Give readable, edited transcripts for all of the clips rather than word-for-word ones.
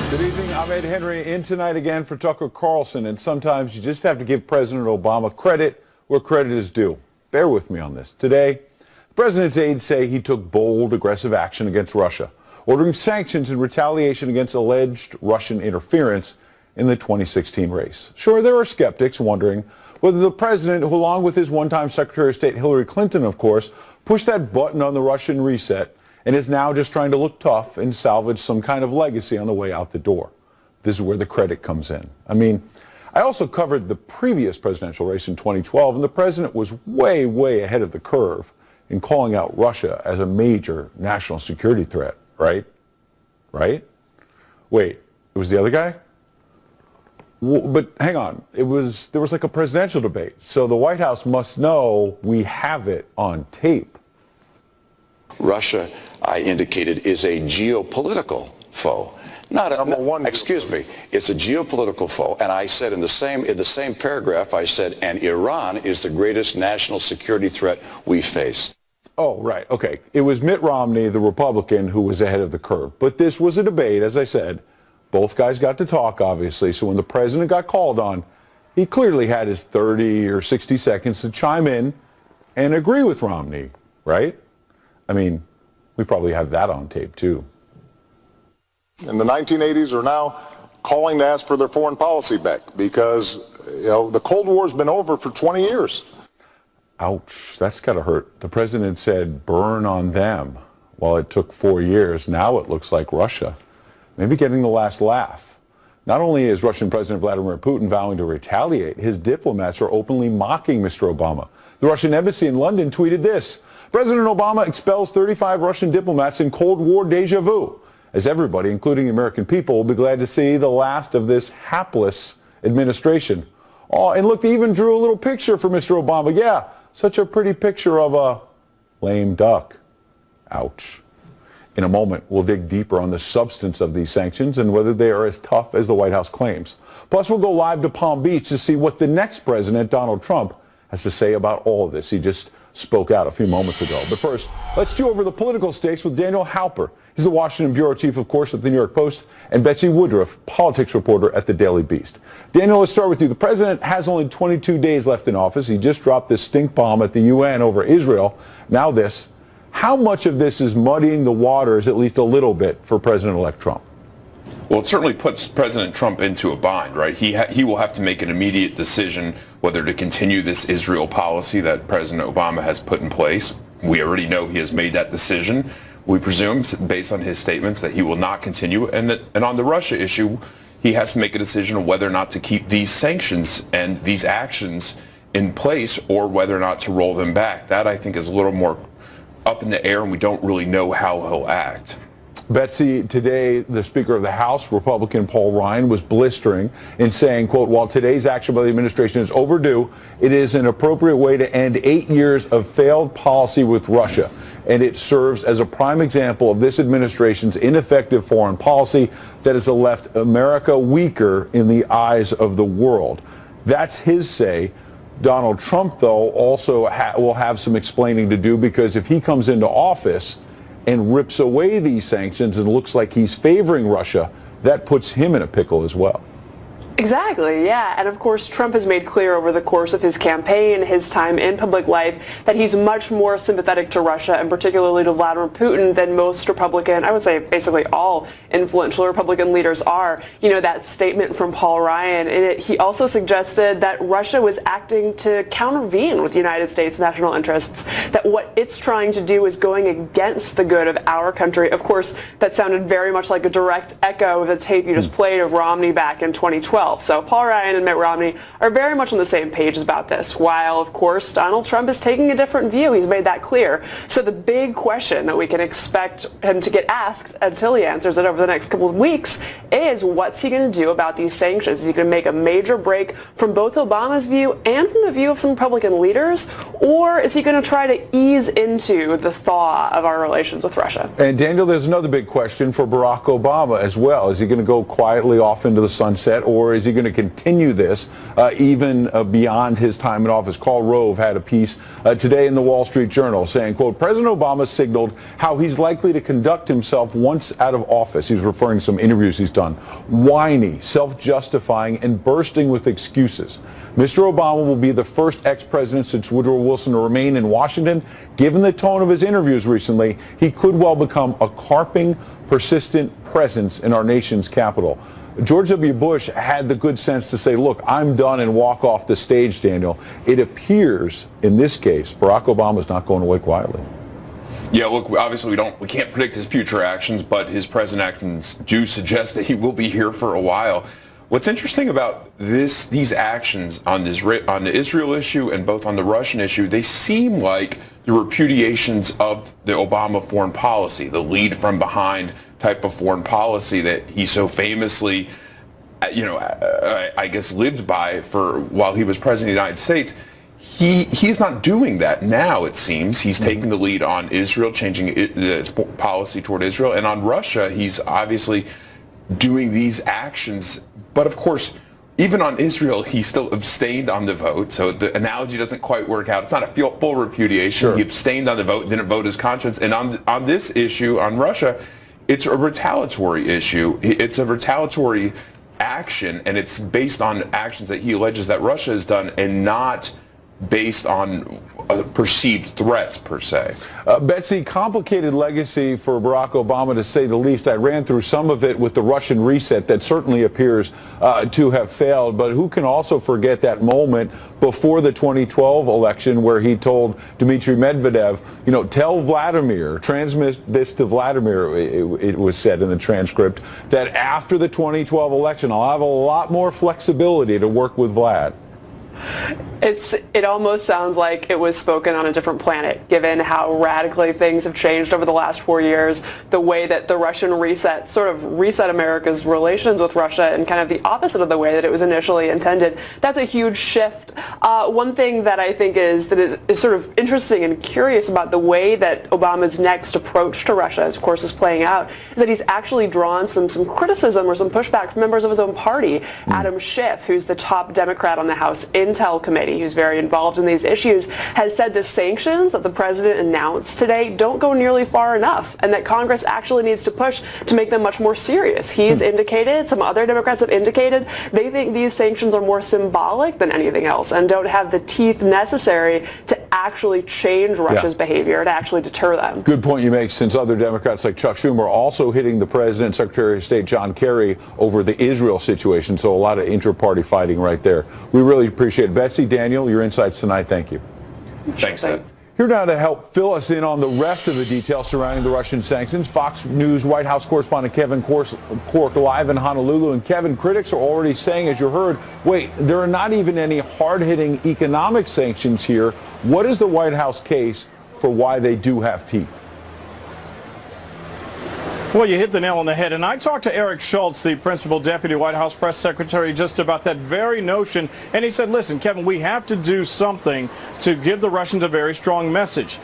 Good evening. I'm Ed Henry in tonight again for Tucker Carlson, and sometimes you just have to give President Obama credit where credit is due. Bear with me on this. Today, the president's aides say he took bold, aggressive action against Russia, ordering sanctions in retaliation against alleged Russian interference in the 2016 race. Sure, there are skeptics wondering whether the president, who along with his one-time Secretary of State Hillary Clinton, of course, pushed that button on the Russian reset and is now just trying to look tough and salvage some kind of legacy on the way out the door. This is where the credit comes in. I mean, I also covered the previous presidential race in 2012, and the president was way, way ahead of the curve in calling out Russia as a major national security threat, right? Right? Wait, it was the other guy? But hang on, there was like a presidential debate, so the White House must know we have it on tape. Russia, I indicated, is a geopolitical foe. Not a, excuse me, it's a geopolitical foe. And I said in the same paragraph, I said, and Iran is the greatest national security threat we face. Oh, right. Okay. It was Mitt Romney, the Republican, who was ahead of the curve. But this was a debate, as I said. Both guys got to talk, obviously. So when the president got called on, he clearly had his 30 or 60 seconds to chime in and agree with Romney, right? I mean, we probably have that on tape, too. In the 1980s are now calling to ask for their foreign policy back because, the Cold War's been over for 20 years. Ouch, that's got to hurt. The president said burn on them. Well, it took 4 years. Now it looks like Russia maybe getting the last laugh. Not only is Russian President Vladimir Putin vowing to retaliate, his diplomats are openly mocking Mr. Obama. The Russian embassy in London tweeted this: President Obama expels 35 Russian diplomats in Cold War deja vu, as everybody, including the American people, will be glad to see the last of this hapless administration. Oh, and look, they even drew a little picture for Mr. Obama. Yeah, such a pretty picture of a lame duck. Ouch. In a moment, we'll dig deeper on the substance of these sanctions and whether they are as tough as the White House claims. Plus, we'll go live to Palm Beach to see what the next president, Donald Trump, has to say about all of this. He just spoke out a few moments ago. But first, let's chew over the political stakes with Daniel Halper. He's the Washington bureau chief, of course, at the New York Post, and Betsy Woodruff, politics reporter at the Daily Beast. Daniel, let's start with you. The president has only 22 days left in office. He just dropped this stink bomb at the UN over Israel. Now this. How much of this is muddying the waters, at least a little bit, for President-elect Trump? Well, it certainly puts President Trump into a bind, right? He will have to make an immediate decision whether to continue this Israel policy that President Obama has put in place. We already know he has made that decision. We presume, based on his statements, that he will not continue. And on the Russia issue, he has to make a decision on whether or not to keep these sanctions and these actions in place or whether or not to roll them back. That, I think, is a little more up in the air, and we don't really know how he'll act. Betsy, today the Speaker of the House, Republican Paul Ryan, was blistering in saying, quote, while today's action by the administration is overdue, it is an appropriate way to end 8 years of failed policy with Russia. And it serves as a prime example of this administration's ineffective foreign policy that has left America weaker in the eyes of the world. That's his say. Donald Trump, though, also will have some explaining to do, because if he comes into office and rips away these sanctions and looks like he's favoring Russia, that puts him in a pickle as well. Exactly, yeah. And of course, Trump has made clear over the course of his campaign, his time in public life, that he's much more sympathetic to Russia, and particularly to Vladimir Putin, than most Republican, I would say basically all influential Republican leaders are. You know, that statement from Paul Ryan, in it, he also suggested that Russia was acting to countervene with the United States' national interests, that what it's trying to do is going against the good of our country. Of course, that sounded very much like a direct echo of the tape you just played of Romney back in 2012. So Paul Ryan and Mitt Romney are very much on the same page about this, while, of course, Donald Trump is taking a different view. He's made that clear. So the big question that we can expect him to get asked until he answers it over the next couple of weeks is, what's he going to do about these sanctions? Is he going to make a major break from both Obama's view and from the view of some Republican leaders? Or is he going to try to ease into the thaw of our relations with Russia? And Daniel, there's another big question for Barack Obama as well. Is he going to go quietly off into the sunset, or Is he going to continue this even beyond his time in office? Karl Rove had a piece today in the Wall Street Journal saying, quote, President Obama signaled how he's likely to conduct himself once out of office. He's referring to some interviews he's done. Whiny, self-justifying, and bursting with excuses. Mr. Obama will be the first ex-president since Woodrow Wilson to remain in Washington. Given the tone of his interviews recently, he could well become a carping, persistent presence in our nation's capital. George W. Bush had the good sense to say, look, I'm done, and walk off the stage, Daniel. It appears, in this case, Barack Obama is not going away quietly. Yeah, look, obviously we can't predict his future actions, but his present actions do suggest that he will be here for a while. What's interesting about these actions on the Israel issue and both on the Russian issue, they seem like the repudiations of the Obama foreign policy, the lead from behind type of foreign policy that he so famously, I guess lived by for while he was president of the United States. He's not doing that now, it seems. He's taking the lead on Israel, changing his policy toward Israel, and on Russia, he's obviously doing these actions. But of course, even on Israel, he still abstained on the vote. So the analogy doesn't quite work out. It's not a full repudiation. Sure. He abstained on the vote, didn't vote his conscience. And on this issue, on Russia, it's a retaliatory issue. It's a retaliatory action, and it's based on actions that he alleges that Russia has done and not based on perceived threats, per se. Betsy, complicated legacy for Barack Obama, to say the least. I ran through some of it with the Russian reset that certainly appears to have failed, but who can also forget that moment before the 2012 election where he told Dmitry Medvedev, tell Vladimir, transmit this to Vladimir, it was said in the transcript, that after the 2012 election, I'll have a lot more flexibility to work with Vlad. It almost sounds like it was spoken on a different planet, given how radically things have changed over the last 4 years, the way that the Russian reset sort of reset America's relations with Russia in kind of the opposite of the way that it was initially intended. That's a huge shift. One thing that I think is sort of interesting and curious about the way that Obama's next approach to Russia, of course, is playing out, is that he's actually drawn some criticism or some pushback from members of his own party. Adam Schiff, who's the top Democrat on the House Intel Committee, who's very involved in these issues, has said the sanctions that the president announced today don't go nearly far enough, and that Congress actually needs to push to make them much more serious. He's indicated, some other Democrats have indicated, they think these sanctions are more symbolic than anything else and don't have the teeth necessary to actually change Russia's behavior, to actually deter them. Good point you make, since other Democrats like Chuck Schumer are also hitting the president, Secretary of State John Kerry, over the Israel situation. So a lot of inter-party fighting right there. We really appreciate it. Betsy, Daniel, your insights tonight. Thank you. Thanks, Ed. Here now to help fill us in on the rest of the details surrounding the Russian sanctions, Fox News White House correspondent Kevin Cork live in Honolulu. And Kevin, critics are already saying, as you heard, wait, there are not even any hard-hitting economic sanctions here. What is the White House case for why they do have teeth? Well, you hit the nail on the head. And I talked to Eric Schultz, the principal deputy White House press secretary, just about that very notion. And he said, listen, Kevin, we have to do something to give the Russians a very strong message.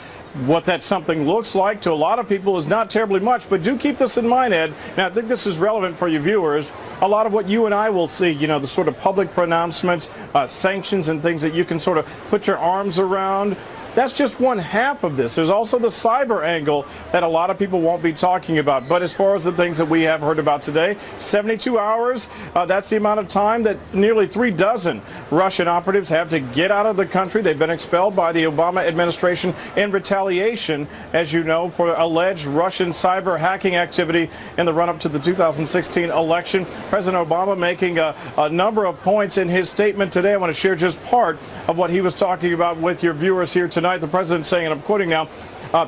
What that something looks like to a lot of people is not terribly much, but do keep this in mind, Ed. Now, I think this is relevant for you viewers. A lot of what you and I will see, the sort of public pronouncements, sanctions and things that you can sort of put your arms around. That's just one half of this. There's also the cyber angle that a lot of people won't be talking about. But as far as the things that we have heard about today, 72 hours, that's the amount of time that nearly 36 Russian operatives have to get out of the country. They've been expelled by the Obama administration in retaliation, as you know, for alleged Russian cyber hacking activity in the run-up to the 2016 election. President Obama making a number of points in his statement today. I want to share just part of what he was talking about with your viewers here tonight. The president saying, and I'm quoting now,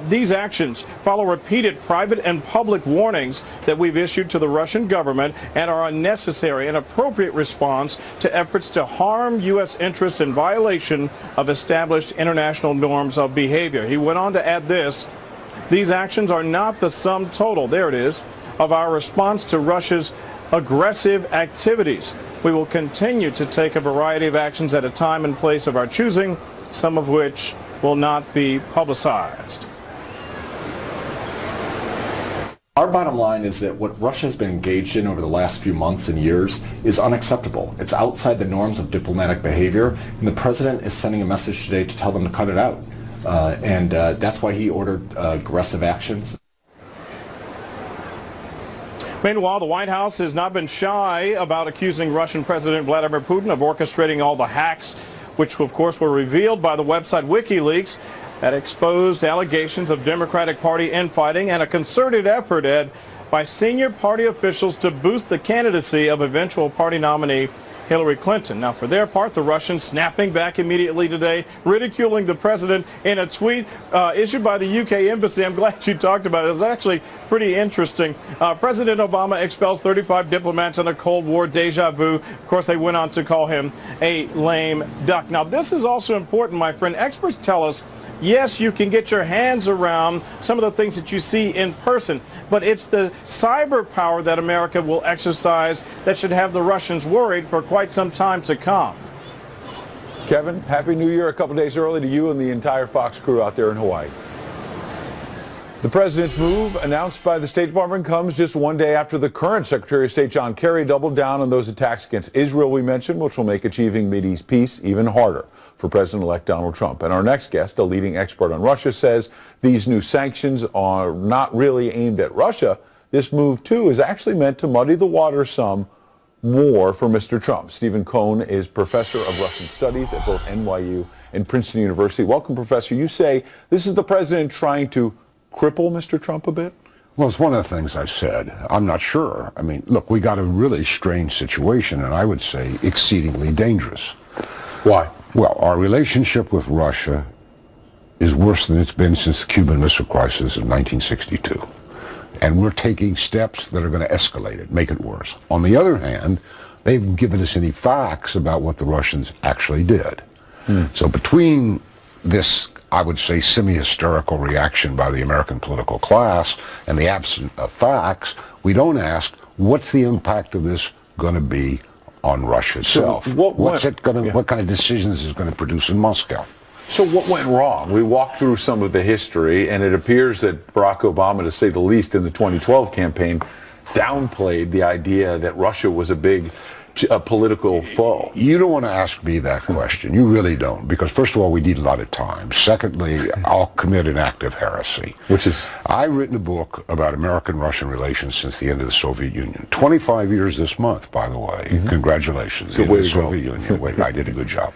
these actions follow repeated private and public warnings that we've issued to the Russian government and are a necessary and appropriate response to efforts to harm U.S. interests in violation of established international norms of behavior. He went on to add this: these actions are not the sum total, there it is, of our response to Russia's aggressive activities. We will continue to take a variety of actions at a time and place of our choosing, some of which will not be publicized. Our bottom line is that what Russia has been engaged in over the last few months and years is unacceptable. It's outside the norms of diplomatic behavior, and the president is sending a message today to tell them to cut it out. That's why he ordered aggressive actions. Meanwhile, the White House has not been shy about accusing Russian President Vladimir Putin of orchestrating all the hacks, which of course were revealed by the website WikiLeaks that exposed allegations of Democratic Party infighting and a concerted effort, Ed, by senior party officials to boost the candidacy of eventual party nominee Hillary Clinton. Now, for their part, the Russians snapping back immediately today, ridiculing the president in a tweet issued by the UK embassy. I'm glad you talked about it. It was actually pretty interesting. President Obama expels 35 diplomats in a Cold War deja vu. Of course, they went on to call him a lame duck. Now, this is also important, my friend. Experts tell us, yes, you can get your hands around some of the things that you see in person, but it's the cyber power that America will exercise that should have the Russians worried for quite some time to come. Kevin, Happy New Year a couple days early to you and the entire Fox crew out there in Hawaii. The president's move, announced by the State Department, comes just one day after the current Secretary of State John Kerry doubled down on those attacks against Israel we mentioned, which will make achieving Mideast peace even harder for President-elect Donald Trump. And our next guest, a leading expert on Russia, says these new sanctions are not really aimed at Russia. This move, too, is actually meant to muddy the water some more for Mr. Trump. Stephen Cohn is professor of Russian studies at both NYU and Princeton University. Welcome, Professor. You say this is the president trying to cripple Mr. Trump a bit? Well, it's one of the things I said. I'm not sure. I mean, look, we got a really strange situation, and I would say exceedingly dangerous. Why? Well, our relationship with Russia is worse than it's been since the Cuban Missile Crisis in 1962. And we're taking steps that are going to escalate it, make it worse. On the other hand, they haven't given us any facts about what the Russians actually did. So between this, I would say, semi-hysterical reaction by the American political class and the absence of facts, we don't ask, what's the impact of this going to be on Russia itself? So what kind of decisions is it going to produce in Moscow? So what went wrong? We walked through some of the history, and it appears that Barack Obama, to say the least, in the 2012 campaign, downplayed the idea that Russia was a big political foe. You don't want to ask me that question. You really don't, because first of all, we need a lot of time. Secondly, I'll commit an act of heresy. Which is? I've written a book about American-Russian relations since the end of the Soviet Union. 25 years this month, by the way. Congratulations. Good way the to go. Soviet Union. Wait, I did a good job.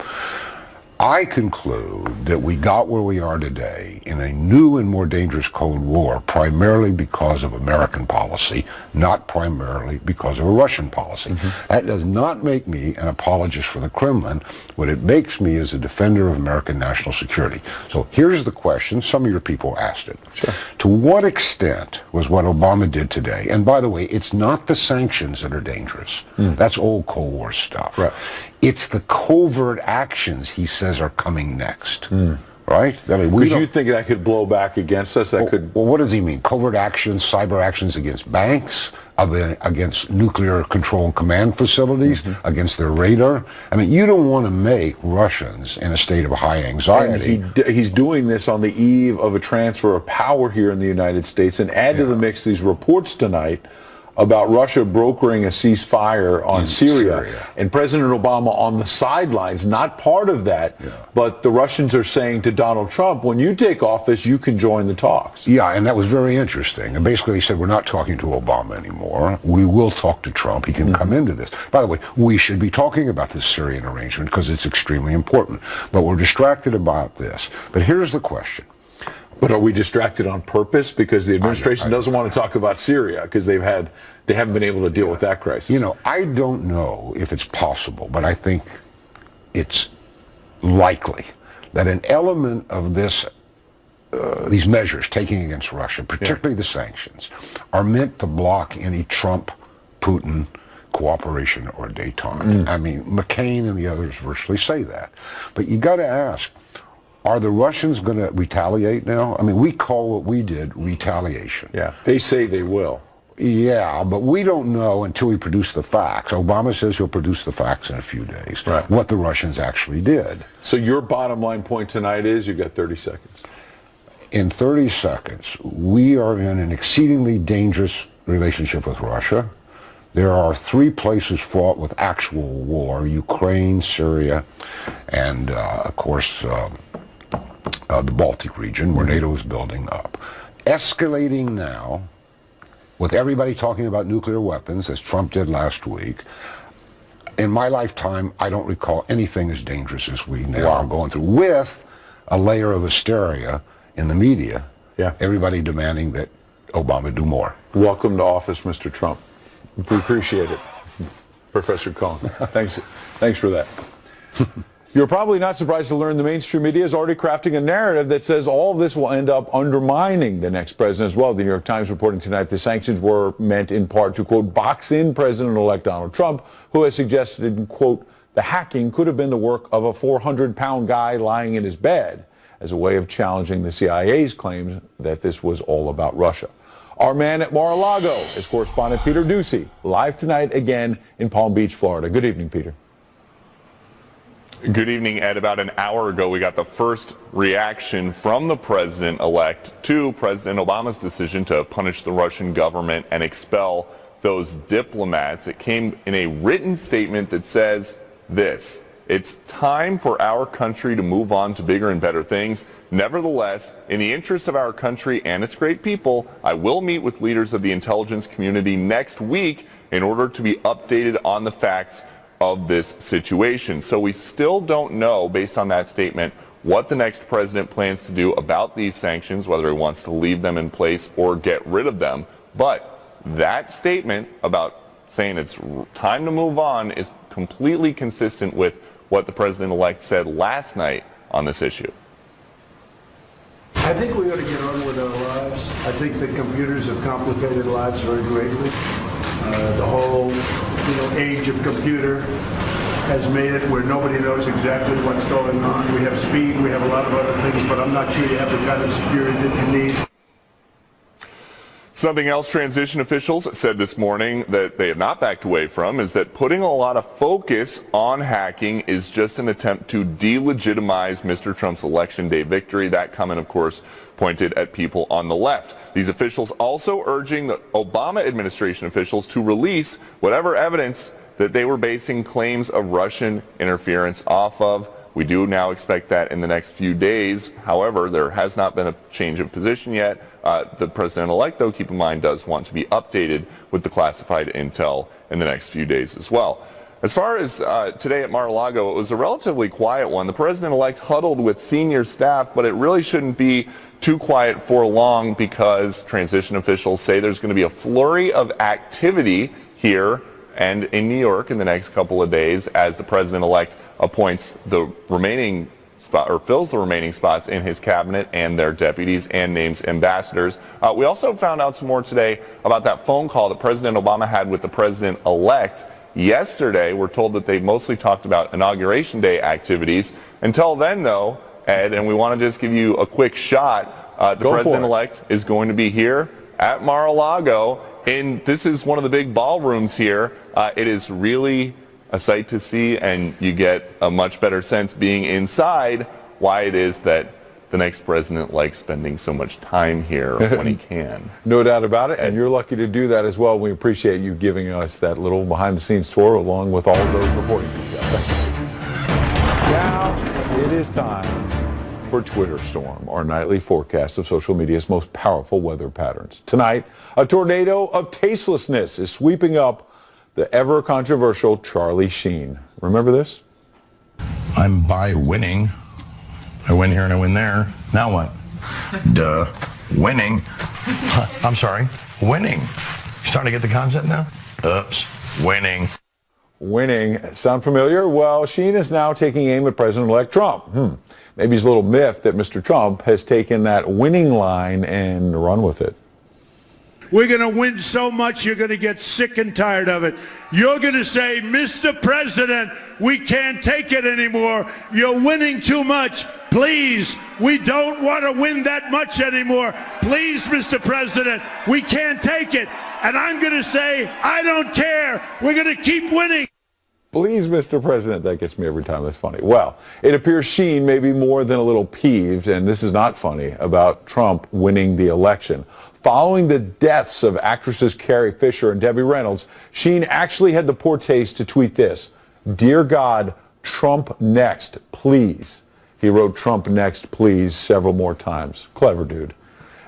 I conclude that we got where we are today in a new and more dangerous Cold War primarily because of American policy, not primarily because of a Russian policy. That does not make me an apologist for the Kremlin. What it makes me is a defender of American national security. So here's the question. Some of your people asked it. Sure. To what extent was what Obama did today? And by the way, it's not the sanctions that are dangerous. That's old Cold War stuff. Right. It's the covert actions he says are coming next, right? I mean, Because you think that could blow back against us? That could. Well, what does he mean? Covert actions, cyber actions against banks, against nuclear control and command facilities, against their radar. I mean, you don't want to make Russians in a state of high anxiety. And he's doing this on the eve of a transfer of power here in the United States. And add to the mix these reports tonight about Russia brokering a ceasefire on Syria, and President Obama on the sidelines, not part of that, but the Russians are saying to Donald Trump, when you take office, you can join the talks. Yeah, and that was very interesting. And basically he said, we're not talking to Obama anymore. We will talk to Trump. He can come into this. By the way, we should be talking about this Syrian arrangement because it's extremely important. But we're distracted about this. But here's the question. But are we distracted on purpose? Because the administration doesn't want to talk about Syria because they haven't been able to deal with that crisis. You know, I don't know if it's possible, but I think it's likely that an element of this, these measures taken against Russia, particularly the sanctions, are meant to block any Trump-Putin cooperation or détente. I mean, McCain and the others virtually say that. But you got to ask, are the Russians going to retaliate now? I mean, we call what we did retaliation. Yeah, they say they will. Yeah, but we don't know until we produce the facts. Obama says he'll produce the facts in a few days, what the Russians actually did. So your bottom line point tonight is, you've got 30 seconds. in 30 seconds, we are in an exceedingly dangerous relationship with Russia. There are 3 places fought with actual war: Ukraine, Syria, and of course the Baltic region, where NATO is building up. Escalating now, with everybody talking about nuclear weapons, as Trump did last week. In my lifetime, I don't recall anything as dangerous as we now are going through, with a layer of hysteria in the media. Yeah. Everybody demanding that Obama do more. Welcome to office, Mr. Trump. We appreciate it. Professor Cohen. Thanks for that. You're probably not surprised to learn the mainstream media is already crafting a narrative that says all of this will end up undermining the next president as well. The New York Times reporting tonight the sanctions were meant in part to, quote, box in President-elect Donald Trump, who has suggested, quote, the hacking could have been the work of a 400-pound guy lying in his bed, as a way of challenging the CIA's claims that this was all about Russia. Our man at Mar-a-Lago is correspondent Peter Dece, live tonight again in Palm Beach, Florida. Good evening, Peter. Good evening, Ed. About an hour ago, we got the first reaction from the president-elect to President Obama's decision to punish the Russian government and expel those diplomats. It came in a written statement that says this: it's time for our country to move on to bigger and better things. Nevertheless, in the interest of our country and its great people, I will meet with leaders of the intelligence community next week in order to be updated on the facts of this situation. So we still don't know, based on that statement, what the next president plans to do about these sanctions, whether he wants to leave them in place or get rid of them. But that statement about saying it's time to move on is completely consistent with what the president-elect said last night on this issue. I think we ought to get on with our lives. I think that computers have complicated lives very greatly. The whole age of computer has made it where nobody knows exactly what's going on. We have speed, we have a lot of other things, but I'm not sure you have the kind of security that you need. Something else transition officials said this morning that they have not backed away from is that putting a lot of focus on hacking is just an attempt to delegitimize Mr. Trump's election day victory. That comment, of course, pointed at people on the left. These officials also urging the Obama administration officials to release whatever evidence that they were basing claims of Russian interference off of. We do now expect that in the next few days. However, there has not been a change of position yet. The president-elect, though, keep in mind, does want to be updated with the classified intel in the next few days as well. As far as today at Mar-a-Lago, it was a relatively quiet one. The president-elect huddled with senior staff, but it really shouldn't be too quiet for long because transition officials say there's going to be a flurry of activity here and in New York in the next couple of days as the president-elect appoints the remaining spot, or fills the remaining spots in his cabinet and their deputies, and names ambassadors. We also found out some more today about that phone call that President Obama had with the president-elect yesterday. We're told that they mostly talked about Inauguration Day activities. Until then, though, Ed, and we want to just give you a quick shot, the president-elect is going to be here at Mar-a-Lago, and this is one of the big ballrooms here. It is really a sight to see, and you get a much better sense being inside why it is that the next president likes spending so much time here when he can. No doubt about it, and you're lucky to do that as well. We appreciate you giving us that little behind-the-scenes tour along with all of those reporting details. Now it is time for Twitter Storm, our nightly forecast of social media's most powerful weather patterns. Tonight, a tornado of tastelessness is sweeping up the ever-controversial Charlie Sheen. Remember this? I'm by winning. I win here and I win there. Now what? Duh. Winning. I'm sorry. Winning. You starting to get the concept now? Oops. Winning. Winning. Sound familiar? Well, Sheen is now taking aim at President-elect Trump. Maybe he's a little miffed that Mr. Trump has taken that winning line and run with it. We're going to win so much you're going to get sick and tired of it. You're going to say, Mr. President, we can't take it anymore. You're winning too much. Please, we don't want to win that much anymore. Please, Mr. President, we can't take it. And I'm going to say, I don't care. We're going to keep winning. Please, Mr. President. That gets me every time. That's funny. Well, it appears Sheen may be more than a little peeved, and this is not funny, about Trump winning the election. Following the deaths of actresses Carrie Fisher and Debbie Reynolds, Sheen actually had the poor taste to tweet this: "Dear God, Trump next, please." He wrote "Trump next, please" several more times. Clever dude.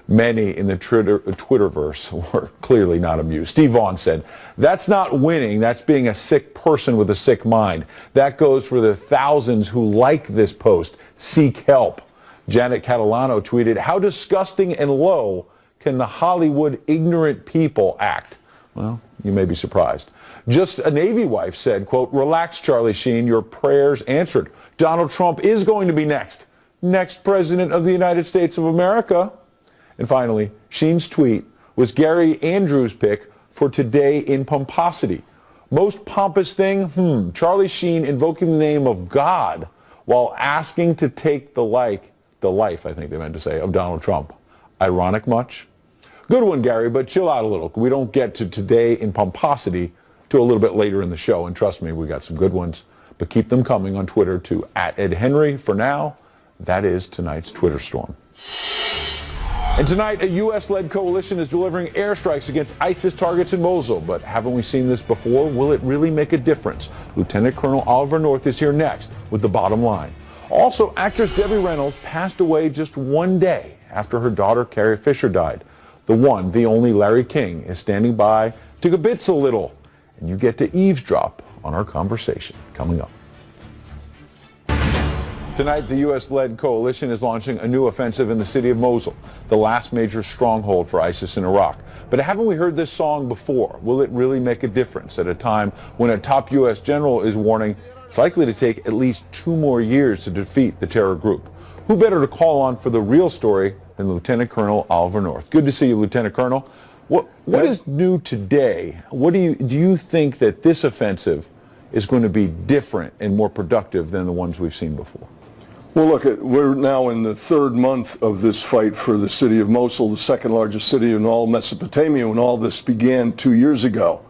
Many in the Twitterverse were clearly not amused. Steve Vaughn said, "That's not winning, that's being a sick person with a sick mind. That goes for the thousands who like this post. Seek help." Janet Catalano tweeted, "How disgusting and low can the Hollywood ignorant people act?" Well, you may be surprised. Just a Navy wife said, quote, "Relax, Charlie Sheen, your prayers answered. Donald Trump is going to be next president of the United States of America." And finally, Sheen's tweet was Gary Andrews' pick for Today in Pomposity. Most pompous thing? Charlie Sheen invoking the name of God while asking to take the life, I think they meant to say, of Donald Trump. Ironic much? Good one, Gary, but chill out a little. We don't get to Today in Pomposity till a little bit later in the show. And trust me, we got some good ones. But keep them coming on Twitter to @EdHenry. For now, that is tonight's Twitter storm. And tonight, a U.S.-led coalition is delivering airstrikes against ISIS targets in Mosul. But haven't we seen this before? Will it really make a difference? Lieutenant Colonel Oliver North is here next with the bottom line. Also, actress Debbie Reynolds passed away just one day after her daughter Carrie Fisher died. The one, the only Larry King is standing by to kibitz a little. And you get to eavesdrop on our conversation coming up. Tonight, the U.S.-led coalition is launching a new offensive in the city of Mosul, the last major stronghold for ISIS in Iraq. But haven't we heard this song before? Will it really make a difference at a time when a top U.S. general is warning it's likely to take at least 2 more years to defeat the terror group? Who better to call on for the real story than Lieutenant Colonel Oliver North? Good to see you, Lieutenant Colonel. What is new today? What do you think that this offensive is going to be different and more productive than the ones we've seen before? Well, look, we're now in the 3rd month of this fight for the city of Mosul, the 2nd largest city in all Mesopotamia, when all this began 2 years ago.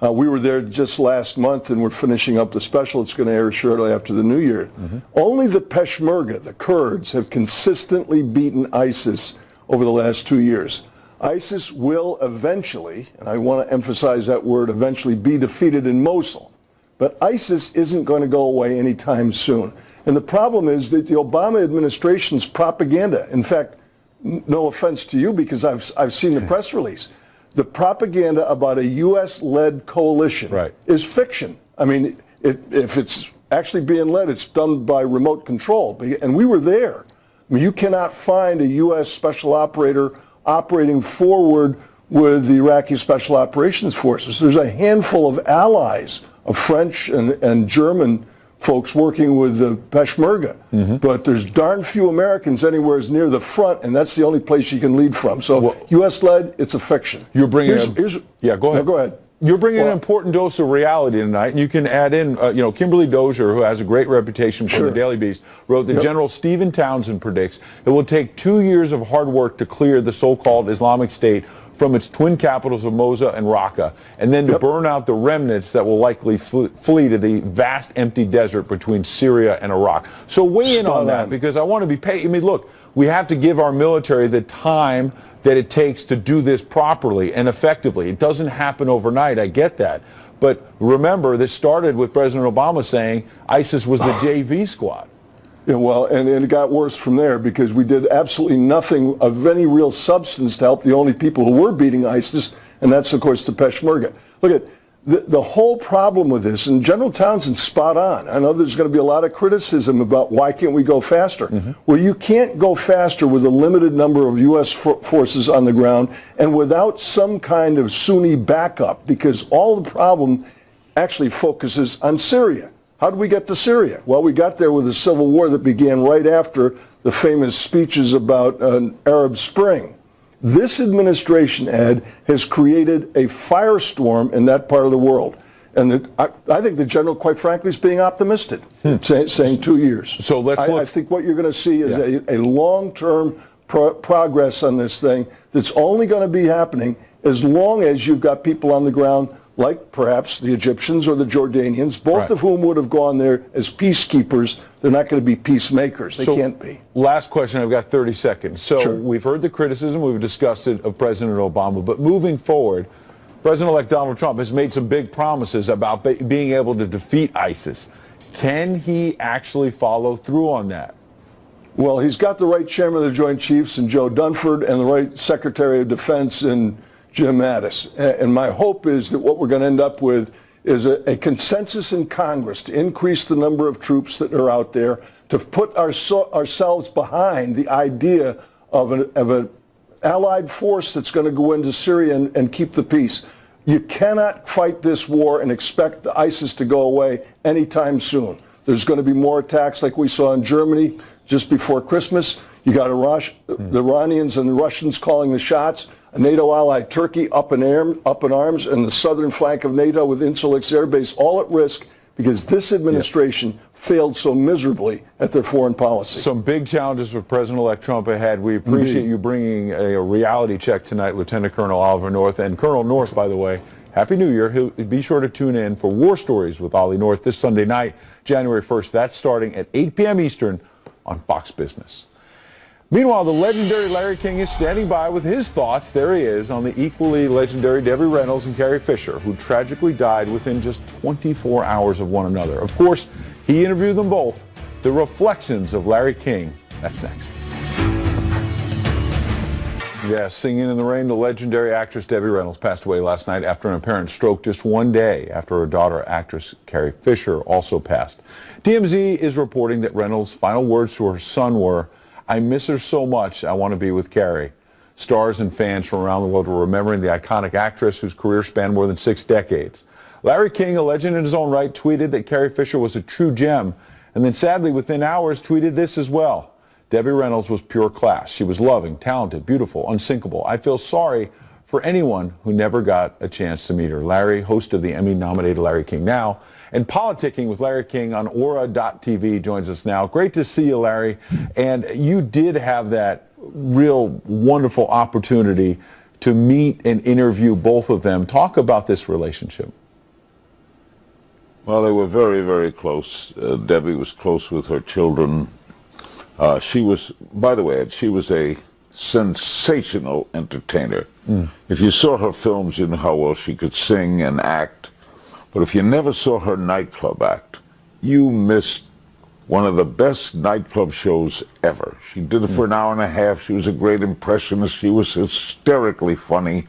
We were there just last month, and we're finishing up the special. It's going to air shortly after the New Year. Only the Peshmerga, the Kurds, have consistently beaten ISIS over the last 2 years. ISIS will eventually, and I want to emphasize that word, eventually be defeated in Mosul. But ISIS isn't going to go away anytime soon. And the problem is that the Obama administration's propaganda, in fact, no offense to you because I've seen the press release, the propaganda about a U.S.-led coalition is fiction. I mean, if it's actually being led, it's done by remote control. And we were there. I mean, you cannot find a U.S. special operator operating forward with the Iraqi Special Operations Forces. There's a handful of allies of French and German folks working with the Peshmerga, but there's darn few Americans anywhere near the front, and that's the only place you can lead from. So U.S.-led, it's a fiction. You're bringing yeah, go ahead. No, go ahead. You're bringing an important dose of reality tonight, and you can add in, Kimberly Dozier, who has a great reputation for the Daily Beast, wrote that General Stephen Townsend predicts it will take 2 years of hard work to clear the so-called Islamic State from its twin capitals of Mosul and Raqqa, and then to burn out the remnants that will likely flee to the vast empty desert between Syria and Iraq. So weigh in on that, because I want to be paid. I mean, look, we have to give our military the time that it takes to do this properly and effectively. It doesn't happen overnight, I get that. But remember, this started with President Obama saying ISIS was the JV squad. Yeah, well, and it got worse from there because we did absolutely nothing of any real substance to help the only people who were beating ISIS, and that's, of course, the Peshmerga. Look at the whole problem with this, and General Townsend's spot on. I know there's going to be a lot of criticism about why can't we go faster. Well, you can't go faster with a limited number of U.S. forces on the ground and without some kind of Sunni backup, because all the problem actually focuses on Syria. How did we get to Syria? Well, we got there with a civil war that began right after the famous speeches about an Arab Spring. This administration, Ed, has created a firestorm in that part of the world. And I think the general, quite frankly, is being optimistic, saying 2 years. So let's look. I think what you're going to see is a long-term progress on this thing that's only going to be happening as long as you've got people on the ground like perhaps the Egyptians or the Jordanians, both Right. of whom would have gone there as peacekeepers. They're not going to be peacemakers. They can't be. Last question, I've got 30 seconds. So Sure. we've heard the criticism, we've discussed it of President Obama, but moving forward, President-elect Donald Trump has made some big promises about being able to defeat ISIS. Can he actually follow through on that? Well, he's got the right chairman of the Joint Chiefs in Joe Dunford and the right Secretary of Defense in Jim Mattis. And my hope is that what we're going to end up with is a consensus in Congress to increase the number of troops that are out there, to put ourselves behind the idea of an allied force that's going to go into Syria and keep the peace. You cannot fight this war and expect the ISIS to go away anytime soon. There's going to be more attacks like we saw in Germany just before Christmas. You got the Iranians and the Russians calling the shots. A NATO ally, Turkey, up in arms, and the southern flank of NATO with Incirlik Air Base, all at risk because this administration failed so miserably at their foreign policy. Some big challenges for President-elect Trump ahead. We appreciate you bringing a reality check tonight, Lieutenant Colonel Oliver North. And Colonel North, by the way, Happy New Year. Be sure to tune in for War Stories with Ollie North this Sunday night, January 1st. That's starting at 8 p.m. Eastern on Fox Business. Meanwhile, the legendary Larry King is standing by with his thoughts. There he is on the equally legendary Debbie Reynolds and Carrie Fisher, who tragically died within just 24 hours of one another. Of course, he interviewed them both. The reflections of Larry King. That's next. Yes, Singing in the Rain, the legendary actress Debbie Reynolds passed away last night after an apparent stroke just one day after her daughter, actress Carrie Fisher, also passed. TMZ is reporting that Reynolds' final words to her son were, "I miss her so much, I want to be with Carrie." Stars and fans from around the world were remembering the iconic actress whose career spanned more than 6 decades. Larry King, a legend in his own right, tweeted that Carrie Fisher was a true gem, and then sadly within hours tweeted this as well. Debbie Reynolds was pure class. She was loving, talented, beautiful, unsinkable. I feel sorry for anyone who never got a chance to meet her. Larry, host of the Emmy-nominated Larry King Now, and Politicking with Larry King on Aura.tv joins us now. Great to see you, Larry. And you did have that real wonderful opportunity to meet and interview both of them. Talk about this relationship. Well, they were very, very close. Debbie was close with her children. She was, by the way, she was a sensational entertainer. If you saw her films, you know how well she could sing and act. But if you never saw her nightclub act, you missed one of the best nightclub shows ever. She did it for an hour and a half. She was a great impressionist. She was hysterically funny.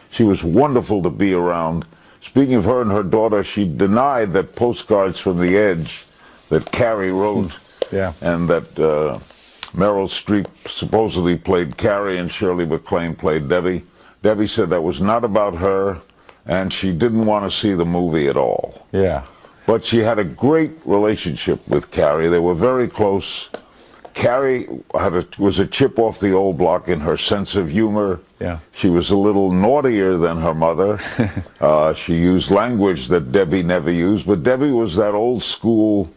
She was wonderful to be around. Speaking of her and her daughter, she denied that Postcards from the Edge that Carrie wrote and that Meryl Streep supposedly played Carrie and Shirley MacLaine played Debbie. Debbie said that was not about her, and she didn't want to see the movie at all. Yeah. But she had a great relationship with Carrie. They were very close. Carrie was a chip off the old block in her sense of humor. Yeah. She was a little naughtier than her mother. She used language that Debbie never used, but Debbie was that old school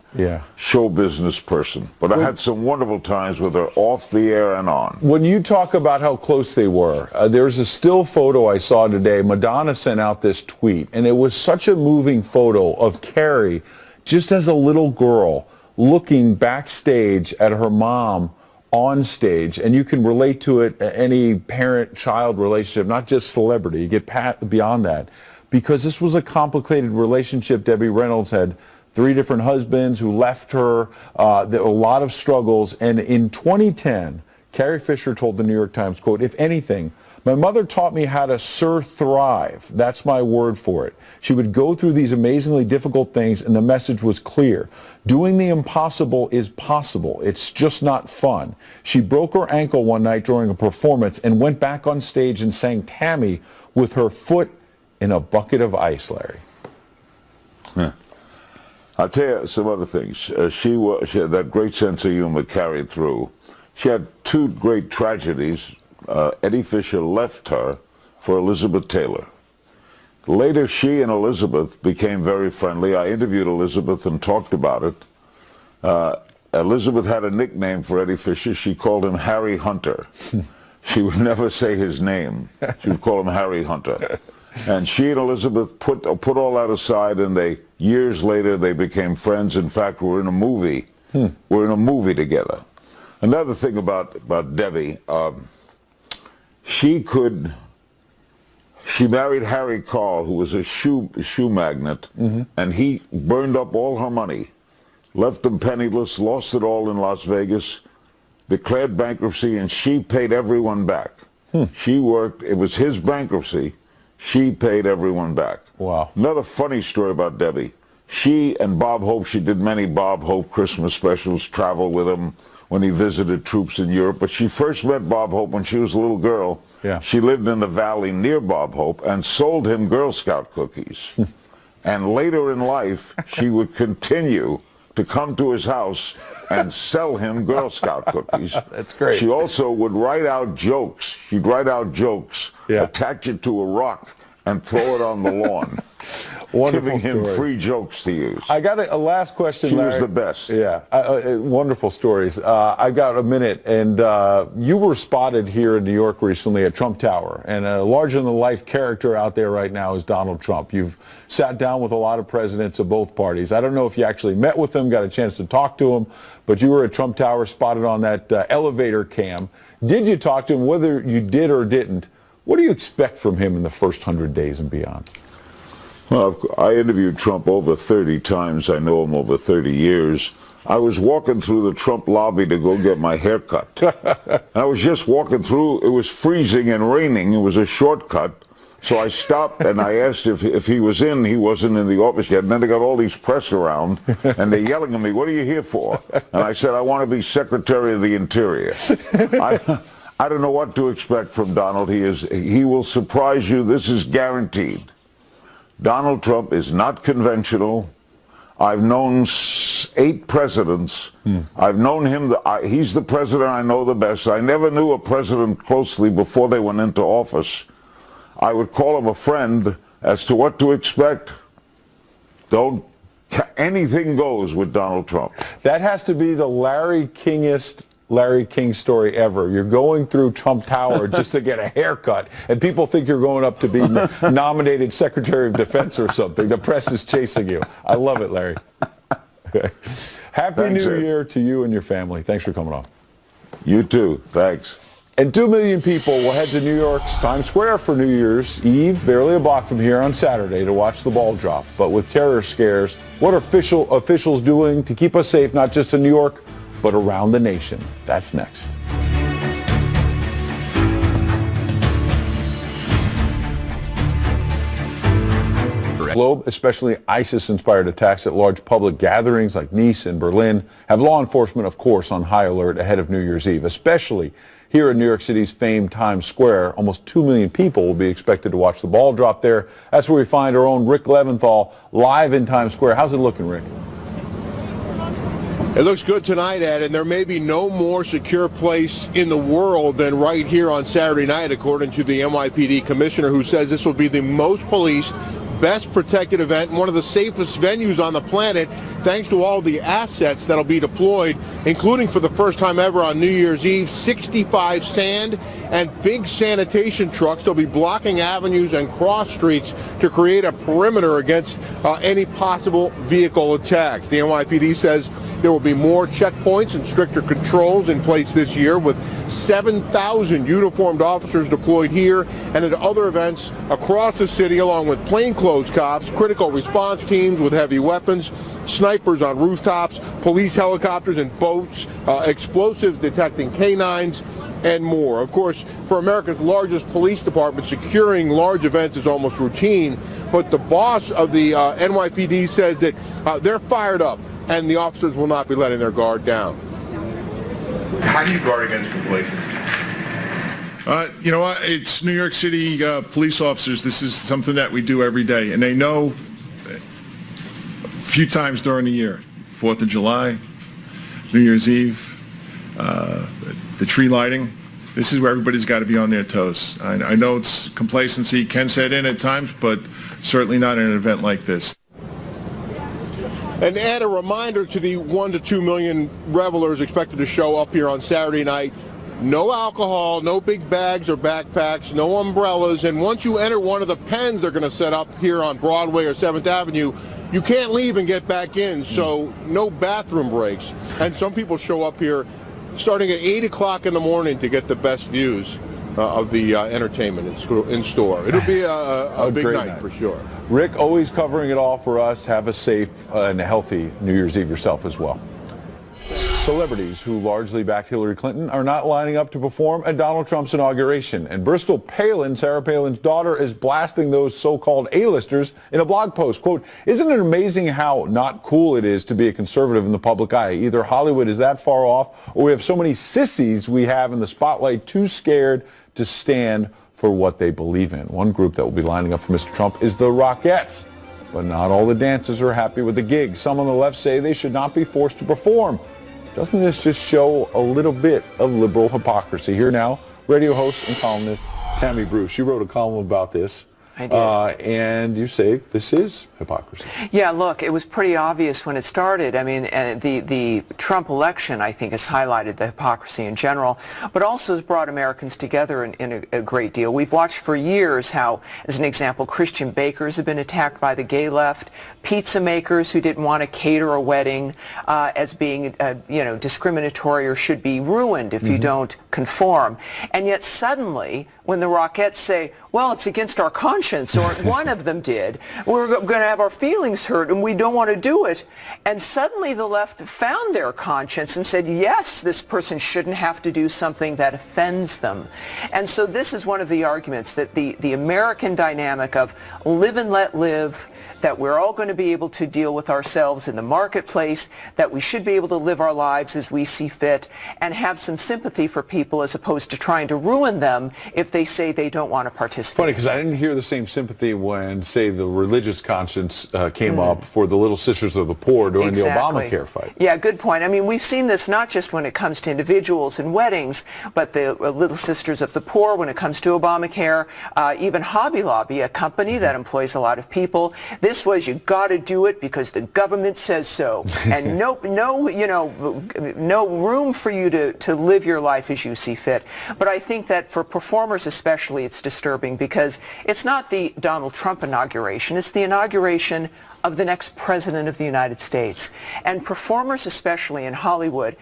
show business person. But I had some wonderful times with her off the air and on. When you talk about how close they were, there's a still photo I saw today. Madonna sent out this tweet, and it was such a moving photo of Carrie just as a little girl looking backstage at her mom on stage, and you can relate to it, any parent-child relationship, not just celebrity. You get beyond that, because this was a complicated relationship. Debbie Reynolds had 3 different husbands who left her. There were a lot of struggles, and in 2010, Carrie Fisher told the New York Times, quote, "If anything, my mother taught me how to thrive. That's my word for it. She would go through these amazingly difficult things, and the message was clear. Doing the impossible is possible. It's just not fun. She broke her ankle one night during a performance and went back on stage and sang Tammy with her foot in a bucket of ice," Larry. Yeah. I'll tell you some other things. She had that great sense of humor carried through. She had 2 great tragedies. Eddie Fisher left her for Elizabeth Taylor. Later, she and Elizabeth became very friendly. I interviewed Elizabeth and talked about it. Elizabeth had a nickname for Eddie Fisher. She called him Harry Hunter. She would never say his name. She would call him Harry Hunter. And she and Elizabeth put all that aside, and years later they became friends. In fact, we're in a movie. We're in a movie together. Another thing about Debbie, she married Harry Carl, who was a shoe magnate, and he burned up all her money, left them penniless, lost it all in Las Vegas, declared bankruptcy, and she paid everyone back. She worked, it was his bankruptcy, she paid everyone back. Wow. Another funny story about Debbie. She and Bob Hope, she did many Bob Hope Christmas specials, traveled with him when he visited troops in Europe, but she first met Bob Hope when she was a little girl. Yeah. She lived in the valley near Bob Hope and sold him Girl Scout cookies. And later in life, she would continue to come to his house and sell him Girl Scout cookies. That's great. She also would write out jokes. She'd write out jokes, attach it to a rock, and throw it on the lawn. Wonderful giving him stories. free jokes to use. I got a last question, She Larry. was the best. Yeah, wonderful stories. I've got a minute, and you were spotted here in New York recently at Trump Tower, and a larger-than-life character out there right now is Donald Trump. You've sat down with a lot of presidents of both parties. I don't know if you actually met with him, got a chance to talk to him, but you were at Trump Tower spotted on that elevator cam. Did you talk to him? Whether you did or didn't, what do you expect from him in the first 100 days and beyond? Well, I interviewed Trump over 30 times. I know him over 30 years. I was walking through the Trump lobby to go get my hair cut. I was just walking through. It was freezing and raining. It was a shortcut. So I stopped and I asked if he was in. He wasn't in the office yet. And then they got all these press around, and they're yelling at me, "What are you here for?" And I said, "I want to be Secretary of the Interior." I don't know what to expect from Donald. He will surprise you. This is guaranteed. Donald Trump is not conventional. I've known 8 presidents. I've known him. He's the president I know the best. I never knew a president closely before they went into office. I would call him a friend. As to what to expect, anything goes with Donald Trump. That has to be the Larry King story ever. You're going through Trump Tower just to get a haircut, and people think you're going up to be nominated Secretary of Defense or something. The press is chasing you. I love it, Larry. Happy New Year to you and your family. Thanks for coming on. You too. Thanks. And 2 million people will head to New York's Times Square for New Year's Eve, barely a block from here on Saturday, to watch the ball drop. But with terror scares, what are officials doing to keep us safe, not just in New York, but around the nation? That's next. Globe, especially ISIS-inspired attacks at large public gatherings like Nice and Berlin, have law enforcement, of course, on high alert ahead of New Year's Eve, especially here in New York City's famed Times Square. Almost 2 million people will be expected to watch the ball drop there. That's where we find our own Rick Leventhal live in Times Square. How's it looking, Rick? It looks good tonight, Ed, and there may be no more secure place in the world than right here on Saturday night, according to the NYPD commissioner, who says this will be the most policed, best protected event and one of the safest venues on the planet, thanks to all the assets that'll be deployed, including for the first time ever on New Year's Eve, 65 sand and big sanitation trucks. They'll be blocking avenues and cross streets to create a perimeter against any possible vehicle attacks. The NYPD says there will be more checkpoints and stricter controls in place this year, with 7,000 uniformed officers deployed here and at other events across the city, along with plainclothes cops, critical response teams with heavy weapons, snipers on rooftops, police helicopters and boats, explosives detecting canines, and more. Of course, for America's largest police department, securing large events is almost routine, but the boss of the NYPD says that they're fired up and the officers will not be letting their guard down. How do you guard against complacence? You know what? It's New York City police officers. This is something that we do every day, and they know a few times during the year. 4th of July, New Year's Eve, the tree lighting. This is where everybody's got to be on their toes. I know it's complacency can set in at times, but certainly not in an event like this. And add a reminder to the 1 to 2 million revelers expected to show up here on Saturday night. No alcohol, no big bags or backpacks, no umbrellas, and once you enter one of the pens they're going to set up here on Broadway or 7th Avenue, you can't leave and get back in, so no bathroom breaks. And some people show up here starting at 8 o'clock in the morning to get the best views of the entertainment in store. It'll be a big night for sure. Rick, always covering it all for us. Have a safe and healthy New Year's Eve yourself as well. Celebrities who largely back Hillary Clinton are not lining up to perform at Donald Trump's inauguration. And Bristol Palin, Sarah Palin's daughter, is blasting those so-called A-listers in a blog post. Quote, "Isn't it amazing how not cool it is to be a conservative in the public eye? Either Hollywood is that far off, or we have so many sissies we have in the spotlight too scared to stand for what they believe in." One group that will be lining up for Mr. Trump is the Rockettes. But not all the dancers are happy with the gig. Some on the left say they should not be forced to perform. Doesn't this just show a little bit of liberal hypocrisy? Here now, radio host and columnist Tammy Bruce. You wrote a column about this. I did. And you say this is hypocrisy. Yeah, look, it was pretty obvious when it started. I mean, the Trump election, I think, has highlighted the hypocrisy in general, but also has brought Americans together in a great deal. We've watched for years how, as an example, Christian bakers have been attacked by the gay left, pizza makers who didn't want to cater a wedding as being, discriminatory or should be ruined if you don't conform. And yet suddenly, when the Rockettes say, well, it's against our conscience, or one of them did, we're going to have our feelings hurt and we don't want to do it. And suddenly the left found their conscience and said, yes, this person shouldn't have to do something that offends them. And so this is one of the arguments that the American dynamic of live and let live, that we're all going to be able to deal with ourselves in the marketplace, that we should be able to live our lives as we see fit, and have some sympathy for people as opposed to trying to ruin them if they say they don't want to participate. Funny, because I didn't hear the same sympathy when, say, the religious conscience came up for the Little Sisters of the Poor during the Obamacare fight. Yeah, good point. I mean, we've seen this not just when it comes to individuals and weddings, but the Little Sisters of the Poor when it comes to Obamacare, even Hobby Lobby, a company that employs a lot of people. This was, you got to do it because the government says so, and no room for you to live your life as you see fit. But I think that for performers especially, it's disturbing because it's not the Donald Trump inauguration, it's the inauguration of the next president of the United States. And performers, especially in Hollywood,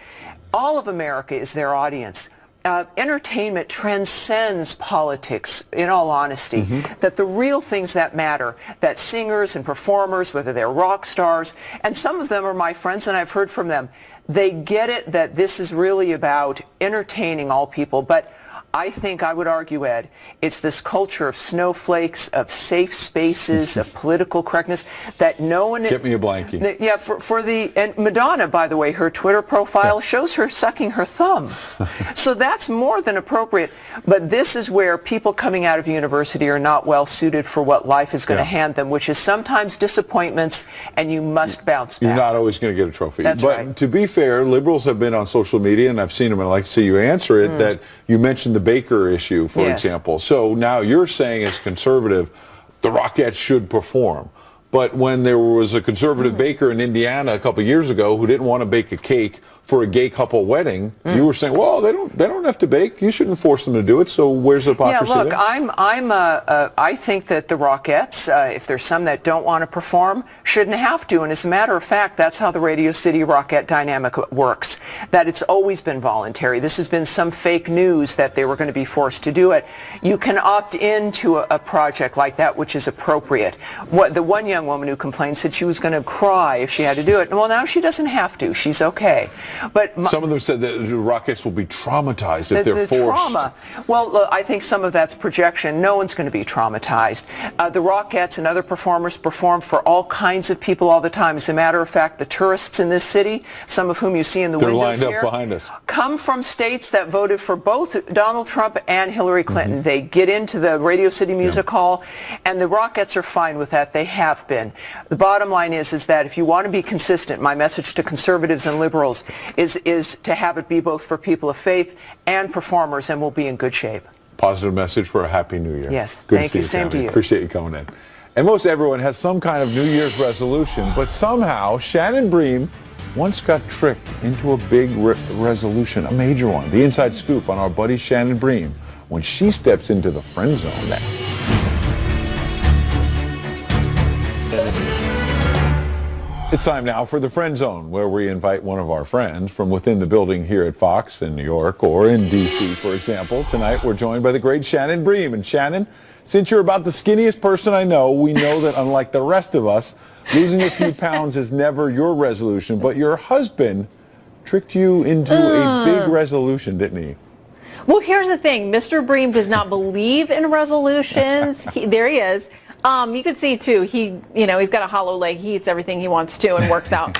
all of America is their audience. Entertainment transcends politics, in all honesty, that the real things that matter, that singers and performers, whether they're rock stars, and some of them are my friends and I've heard from them, they get it that this is really about entertaining all people. But I think I would argue, Ed, it's this culture of snowflakes, of safe spaces, of political correctness that no one... Get me a blankie. Yeah, and Madonna, by the way, her Twitter profile shows her sucking her thumb. So that's more than appropriate. But this is where people coming out of university are not well suited for what life is going to hand them, which is sometimes disappointments, and you must bounce back. You're not always going to get a trophy. That's right. But to be fair, liberals have been on social media, and I've seen them, and I'd like to see you answer it, that you mentioned the Baker issue, for example. So now you're saying as conservative, the Rockettes should perform. But when there was a conservative baker in Indiana a couple of years ago who didn't want to bake a cake for a gay couple wedding, you were saying, well, they don't have to bake. You shouldn't force them to do it. So where's the hypocrisy? Yeah, look, there? I think that the Rockettes, if there's some that don't want to perform, shouldn't have to. And as a matter of fact, that's how the Radio City Rockette dynamic works. That it's always been voluntary. This has been some fake news that they were going to be forced to do it. You can opt into a project like that, which is appropriate. The one young woman who complained said she was going to cry if she had to do it. Well, now she doesn't have to. She's okay. But some of them said that the Rockettes will be traumatized if they're forced. Trauma. Well, look, I think some of that's projection. No one's going to be traumatized. The Rockettes and other performers perform for all kinds of people all the time. As a matter of fact, the tourists in this city, some of whom you see in the windows here, lined up behind us, come from states that voted for both Donald Trump and Hillary Clinton. They get into the Radio City Music Hall, and the Rockettes are fine with that. They have been. The bottom line is that if you want to be consistent, my message to conservatives and liberals is to have it be both for people of faith and performers, and we'll be in good shape. Positive message for a happy new year. Yes. Good Thank you. Same to you. Appreciate you coming in. And most everyone has some kind of New Year's resolution, but somehow Shannon Bream once got tricked into a big resolution, a major one. The inside scoop on our buddy Shannon Bream when she steps into the friend zone next. It's time now for the Friend Zone, where we invite one of our friends from within the building here at Fox in New York or in Dece, for example. Tonight we're joined by the great Shannon Bream. And Shannon, since you're about the skinniest person I know, we know that unlike the rest of us, losing a few pounds is never your resolution, but your husband tricked you into a big resolution, didn't he? Well, here's the thing. Mr. Bream does not believe in resolutions. There he is. You can see too, he's got a hollow leg. He eats everything he wants to and works out.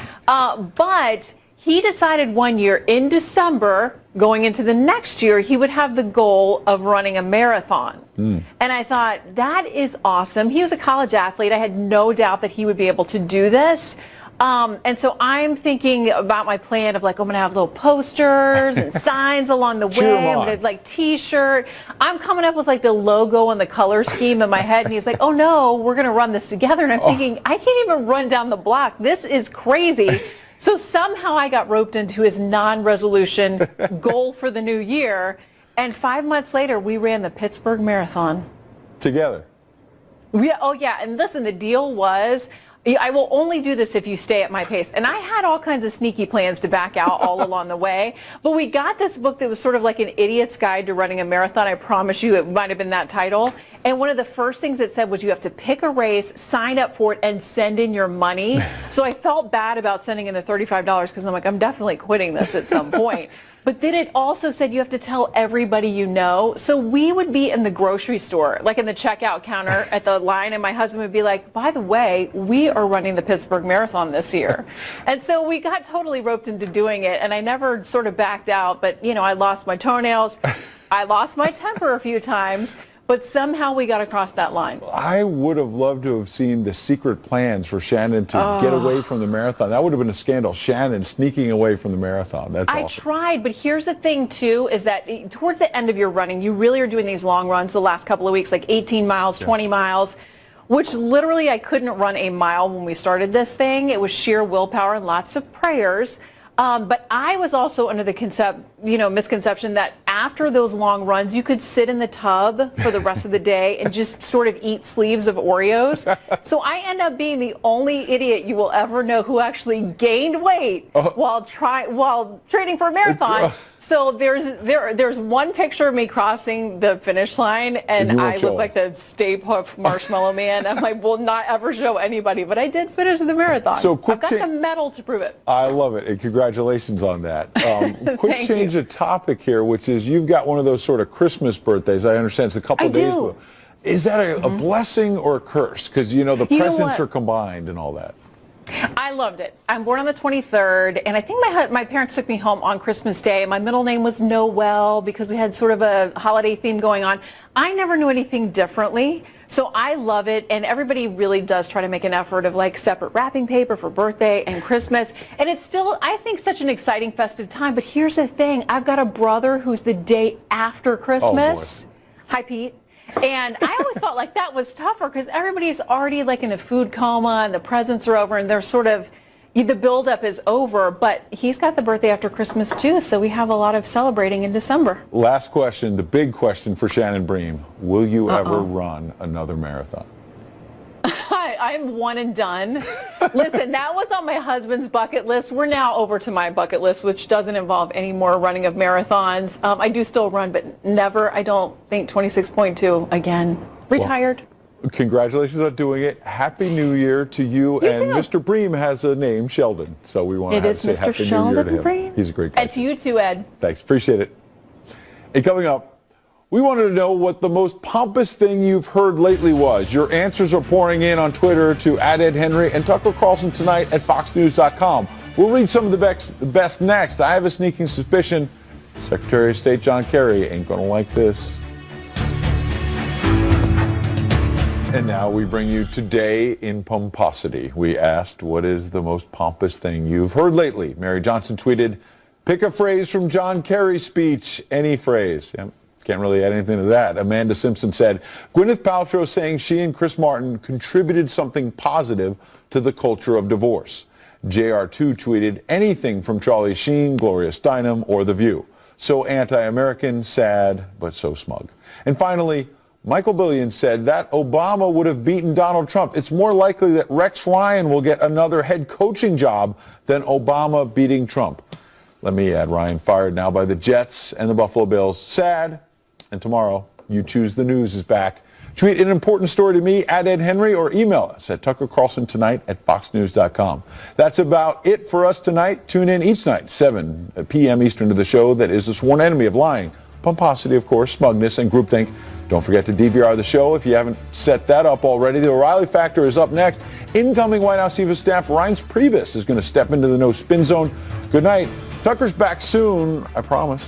But he decided one year in December, going into the next year, he would have the goal of running a marathon. And I thought, that is awesome. He was a college athlete. I had no doubt that he would be able to do this. And so I'm thinking about my plan of like, I'm going to have little posters and signs along the way. I'm going to have like t-shirt. I'm coming up with like the logo and the color scheme in my head. And he's like, oh no, we're going to run this together. And I'm thinking, I can't even run down the block. This is crazy. So somehow I got roped into his non-resolution goal for the new year. And 5 months later, we ran the Pittsburgh Marathon. Together? Yeah, oh yeah. And listen, the deal was, I will only do this if you stay at my pace. And I had all kinds of sneaky plans to back out all along the way. But we got this book that was sort of like an idiot's guide to running a marathon. I promise you it might have been that title. And one of the first things it said was you have to pick a race, sign up for it, and send in your money. So I felt bad about sending in the $35 because I'm like, I'm definitely quitting this at some point. But then it also said you have to tell everybody you know. So we would be in the grocery store, like in the checkout counter at the line, and my husband would be like, by the way, we are running the Pittsburgh Marathon this year. And so we got totally roped into doing it, and I never sort of backed out, but I lost my toenails. I lost my temper a few times. But somehow we got across that line. I would have loved to have seen the secret plans for Shannon to get away from the marathon. That would have been a scandal. Shannon sneaking away from the marathon. That's awesome. I tried, but here's the thing too, is that towards the end of your running, you really are doing these long runs the last couple of weeks, like 18 miles, 20 miles, which literally I couldn't run a mile when we started this thing. It was sheer willpower and lots of prayers. But I was also under the misconception that after those long runs, you could sit in the tub for the rest of the day and just sort of eat sleeves of Oreos. So I end up being the only idiot you will ever know who actually gained weight while training for a marathon. So there's one picture of me crossing the finish line, and I look like the Stay Puft Marshmallow Man. I'm like, will not ever show anybody, but I did finish the marathon. So I've got the medal to prove it. I love it, and congratulations on that. Quick change of topic here, which is you've got one of those sort of Christmas birthdays. I understand it's a couple of days. Is that a blessing or a curse? Because the presents are combined and all that. I loved it. I'm born on the 23rd, and I think my parents took me home on Christmas Day. My middle name was Noel because we had sort of a holiday theme going on. I never knew anything differently, so I love it, and everybody really does try to make an effort of like separate wrapping paper for birthday and Christmas, and it's still, I think, such an exciting festive time. But here's the thing. I've got a brother who's the day after Christmas. Hi, Pete. And I always felt like that was tougher because everybody's already like in a food coma and the presents are over and they're sort of, the buildup is over, but he's got the birthday after Christmas too, so we have a lot of celebrating in December. Last question, the big question for Shannon Bream. Will you ever run another marathon? I'm one and done. Listen, that was on my husband's bucket list. We're now over to my bucket list, which doesn't involve any more running of marathons. I do still run, but never, I don't think, 26.2 again. Retired. Well, congratulations on doing it. Happy New Year to you. And too. Mr. Bream has a name, Sheldon. So we want to say Happy New Year to him. Bream. He's a great guy. And to you too, Ed. Thanks. Appreciate it. And coming up, we wanted to know what the most pompous thing you've heard lately was. Your answers are pouring in on Twitter to @EdHenry and Tucker Carlson tonight at FoxNews.com. We'll read some of the best next. I have a sneaking suspicion Secretary of State John Kerry ain't going to like this. And now we bring you Today in Pomposity. We asked, what is the most pompous thing you've heard lately? Mary Johnson tweeted, pick a phrase from John Kerry's speech, any phrase. Yeah. Can't really add anything to that. Amanda Simpson said, Gwyneth Paltrow saying she and Chris Martin contributed something positive to the culture of divorce. JR2 tweeted, anything from Charlie Sheen, Gloria Steinem, or The View. So anti-American, sad, but so smug. And finally, Michael Billion said that Obama would have beaten Donald Trump. It's more likely that Rex Ryan will get another head coaching job than Obama beating Trump. Let me add, Ryan fired now by the Jets and the Buffalo Bills. Sad. And tomorrow, You Choose the News is back. Tweet an important story to me at Ed Henry or email us at tuckercarlsontonight@foxnews.com. That's about it for us tonight. Tune in each night, 7 p.m. Eastern, to the show that is the sworn enemy of lying, pomposity, of course, smugness, and groupthink. Don't forget to DVR the show if you haven't set that up already. The O'Reilly Factor is up next. Incoming White House Chief of Staff Reince Priebus is going to step into the no spin zone. Good night. Tucker's back soon, I promise.